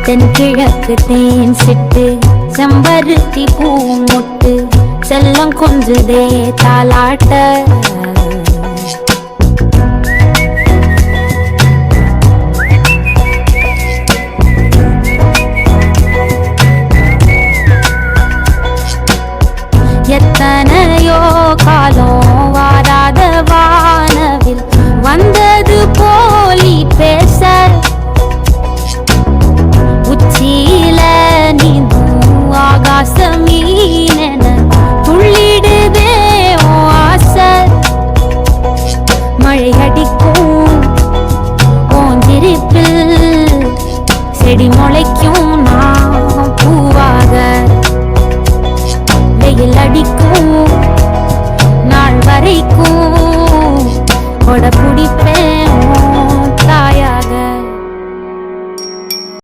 தென்கிழக்கு தேன் சிட்டு செம்பருத்தி பூ முட்டு செல்லம் கொஞ்சுதே தாலாட்ட எத்தனையோ காலம் வாராத வானவில் வந்தது போலி பேச உச்சியில நீந்தும் ஆகாச மீனென துள்ளிடுதே ஆசை மழை அடிக்கும் ஓஞ்சிருப்பில் செடி முளைக்கும் நான் பூவாக வெயில் அடிக்கும் நாள் வரைக்கும்